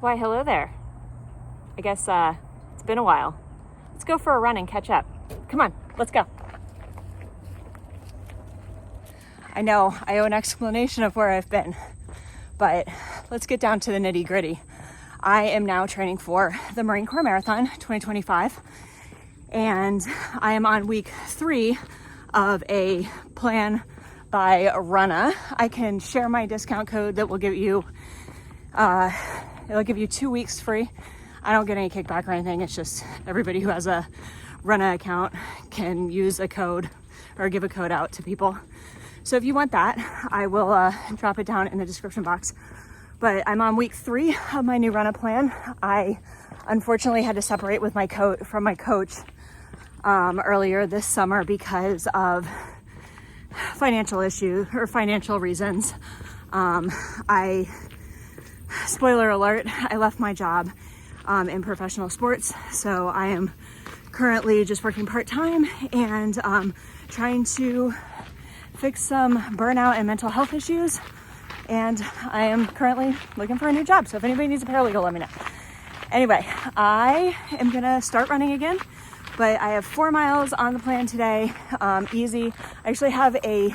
Why, hello there. I guess it's been a while. Let's go for a run and catch up. Come on, let's go. I know I owe an explanation of where I've been, but let's get down to the nitty gritty. I am now training for the Marine Corps Marathon 2025, and I am on week 3 of a plan by Runna. I can share my discount code that will give you, it'll give you 2 weeks free. I don't get any kickback or anything. It's just everybody who has a Runna account can use a code or give a code out to people. So if you want that, I will drop it down in the description box. But I'm on week 3 of my new Runna plan. I unfortunately had to separate with from my coach earlier this summer because of financial issues or financial reasons. Spoiler alert, I left my job in professional sports. So I am currently just working part-time and trying to fix some burnout and mental health issues. And I am currently looking for a new job. So if anybody needs a paralegal, let me know. Anyway, I am gonna start running again, but I have 4 miles on the plan today, easy. I actually have a,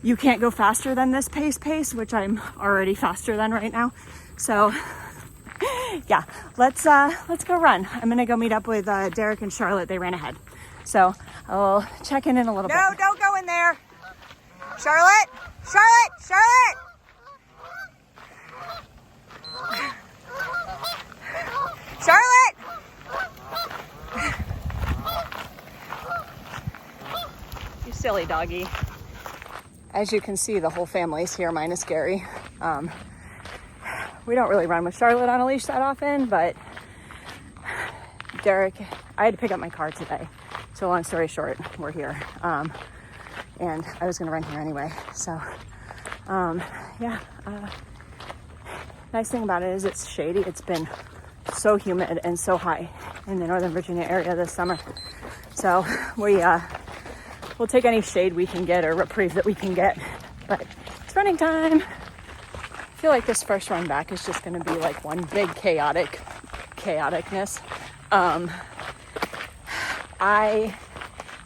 you can't go faster than this pace, which I'm already faster than right now. So yeah, let's go run. I'm gonna go meet up with Derek and Charlotte. They ran ahead. So I'll check in a little bit. No, don't go in there. Charlotte! Charlotte! Charlotte! You silly doggy. As you can see, the whole family's here, minus Gary. We don't really run with Charlotte on a leash that often, but Derek, I had to pick up my car today. So long story short, we're here. And I was gonna run here anyway. So, nice thing about it is it's shady. It's been so humid and so high in the Northern Virginia area this summer. So we'll take any shade we can get or reprieve that we can get. But it's running time. I feel like this first run back is just gonna be like one big chaoticness.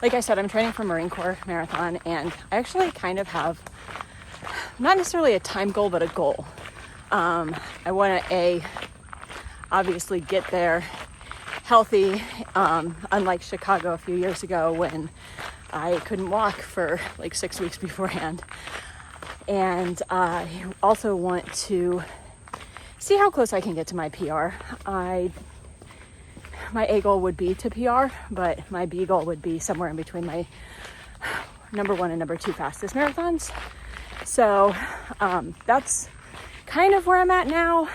Like I said, I'm training for Marine Corps Marathon, and I actually kind of have not necessarily a time goal, but a goal. I want to obviously get there healthy, unlike Chicago a few years ago when I couldn't walk for like 6 weeks beforehand. And I also want to see how close I can get to my PR. My A goal would be to PR, but my B goal would be somewhere in between my number 1 and number 2 fastest marathons. So that's kind of where I'm at now.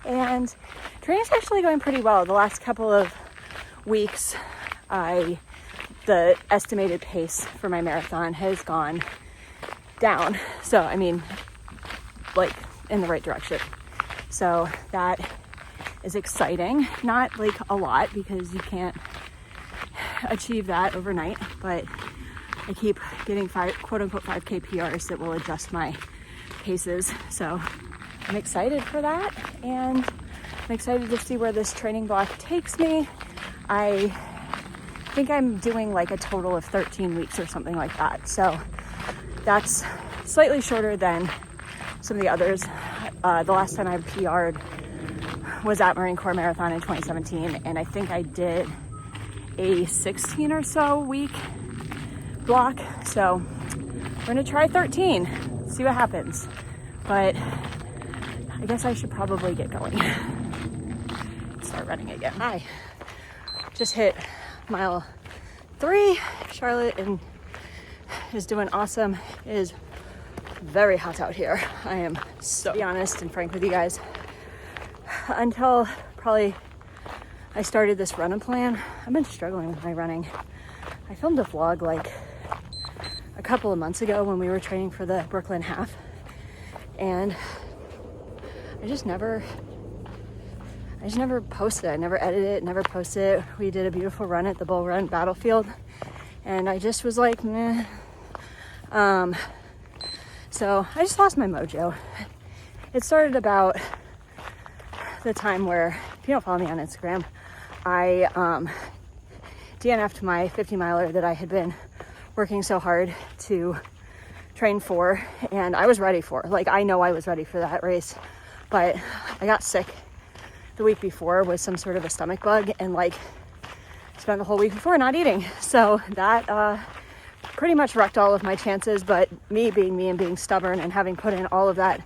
And training's actually going pretty well. The last couple of weeks, the estimated pace for my marathon has gone down. So, I mean, like in the right direction. So that is exciting. Not like a lot because you can't achieve that overnight, but I keep getting quote unquote 5K PRs that will adjust my paces. So I'm excited for that, and I'm excited to see where this training block takes me. I think I'm doing like a total of 13 weeks or something like that. So that's slightly shorter than some of the others. The last time I PR'd was at Marine Corps Marathon in 2017, and I think I did a 16 or so week block. So we're gonna try 13, see what happens. But I guess I should probably get going. Start running again. Hi, just hit mile 3. Charlotte is doing awesome. It is very hot out here. I am so, to be honest and frank with you guys, until probably I started this running plan, I've been struggling with my running. I filmed a vlog like a couple of months ago when we were training for the Brooklyn half, and I just never posted it. I never edited it, never posted it. We did a beautiful run at the Bull Run Battlefield, and I just was like, meh. So I just lost my mojo. It started about the time where, if you don't follow me on Instagram, I DNF'd my 50 miler that I had been working so hard to train for, and I was ready for. Like, I know I was ready for that race, but I got sick the week before with some sort of a stomach bug, and like spent the whole week before not eating. So that pretty much wrecked all of my chances. But me being me and being stubborn and having put in all of that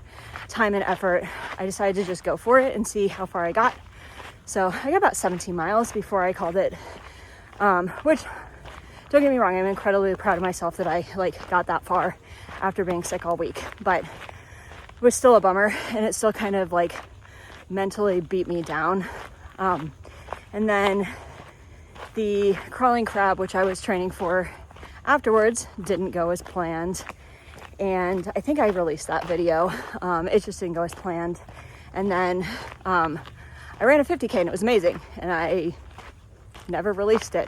time and effort, I decided to just go for it and see how far I got. So I got about 17 miles before I called it, which, don't get me wrong, I'm incredibly proud of myself that I like got that far after being sick all week. But it was still a bummer, and it still kind of like mentally beat me down. And then the crawling crab, which I was training for afterwards, didn't go as planned. And I think I released that video. It just didn't go as planned. And then I ran a 50K and it was amazing. And I never released it.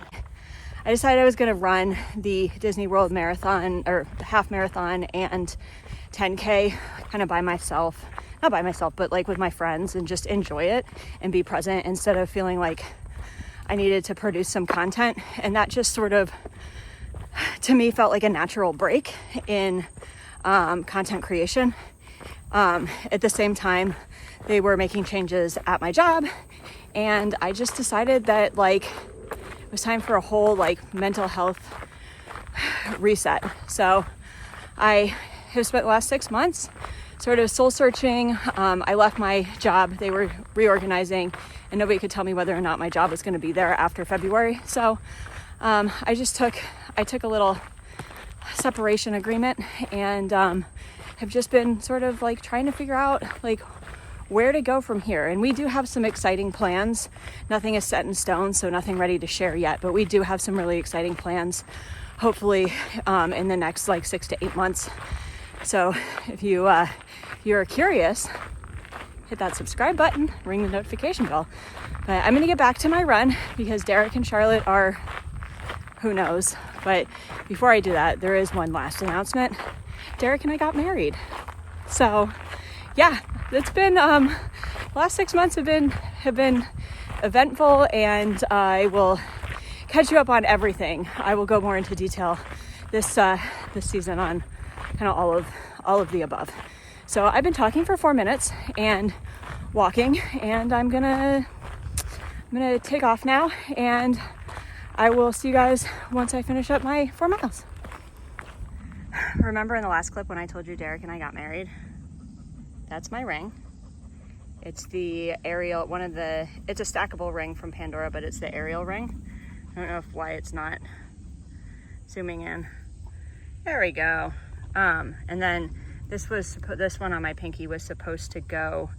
I decided I was going to run the Disney World Marathon, or half marathon, and 10K kind of by myself. Not by myself, but like with my friends, and just enjoy it and be present instead of feeling like I needed to produce some content. And that just sort of, to me, felt like a natural break in content creation. At the same time, they were making changes at my job, and I just decided that like it was time for a whole like mental health reset. So I have spent the last 6 months sort of soul searching. I left my job. They were reorganizing, and nobody could tell me whether or not my job was going to be there after February. So I took a little separation agreement, and have just been sort of like trying to figure out like where to go from here. And we do have some exciting plans. Nothing is set in stone, so nothing ready to share yet, but we do have some really exciting plans, hopefully in the next like 6 to 8 months. So if you're curious, hit that subscribe button, ring the notification bell. But I'm gonna get back to my run because Derek and Charlotte are, who knows. But before I do that, there is one last announcement. Derek and I got married. So yeah, it's been, last 6 months have been eventful, and I will catch you up on everything. I will go more into detail this season on kind of all of the above. So I've been talking for 4 minutes and walking, and I'm gonna take off now, and I will see you guys once I finish up my 4 miles. Remember in the last clip when I told you Derek and I got married? That's my ring. It's the Ariel, it's a stackable ring from Pandora, but it's the Ariel ring. I don't know why it's not zooming in. There we go. And then this one on my pinky was supposed to go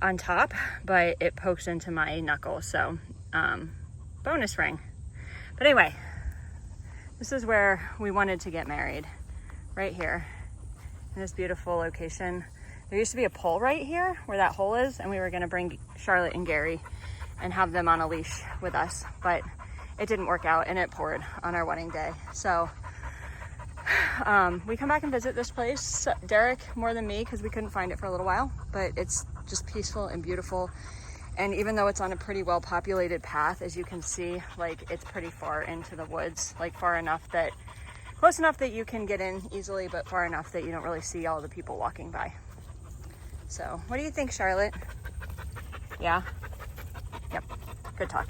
on top, but it pokes into my knuckle. So, bonus ring. But anyway, this is where we wanted to get married, right here in this beautiful location. There used to be a pole right here where that hole is, and we were going to bring Charlotte and Gary and have them on a leash with us, but it didn't work out, and it poured on our wedding day. So we come back and visit this place, Derek more than me, because we couldn't find it for a little while, but it's just peaceful and beautiful. And even though it's on a pretty well populated path, as you can see, like it's pretty far into the woods, like close enough that you can get in easily, but far enough that you don't really see all the people walking by. So what do you think, Charlotte? Yeah? Yep, good talk.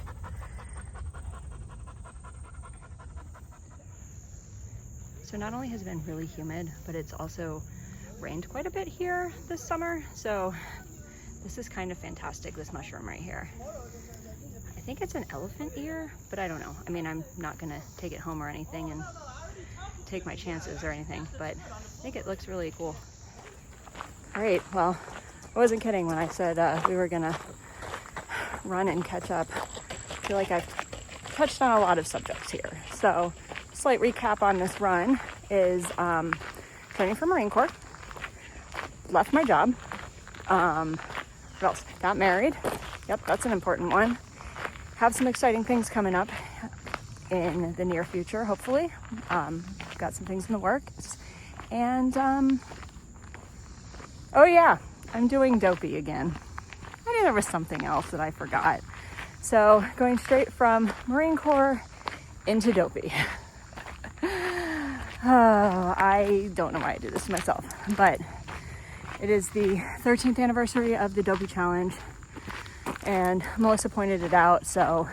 So not only has it been really humid, but it's also rained quite a bit here this summer. So this is kind of fantastic, this mushroom right here. I think it's an elephant ear, but I don't know. I mean, I'm not gonna take it home or anything and take my chances or anything, but I think it looks really cool. All right, well, I wasn't kidding when I said we were gonna run and catch up. I feel like I've touched on a lot of subjects here. So, slight recap on this run is training for Marine Corps, left my job, what else? Got married. Yep, that's an important one. Have some exciting things coming up in the near future, hopefully. Got some things in the works. And, oh yeah, I'm doing dopey again. I maybe there was something else that I forgot. So going straight from Marine Corps into Dopey. Oh, I don't know why I did this to myself, but it is the 13th anniversary of the Dopey Challenge, and Melissa pointed it out, so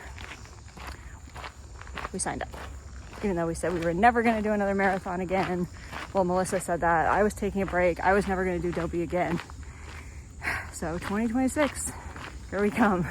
we signed up. Even though we said we were never going to do another marathon again. Well, Melissa said that. I was taking a break. I was never going to do Dopey again. So 2026, here we come.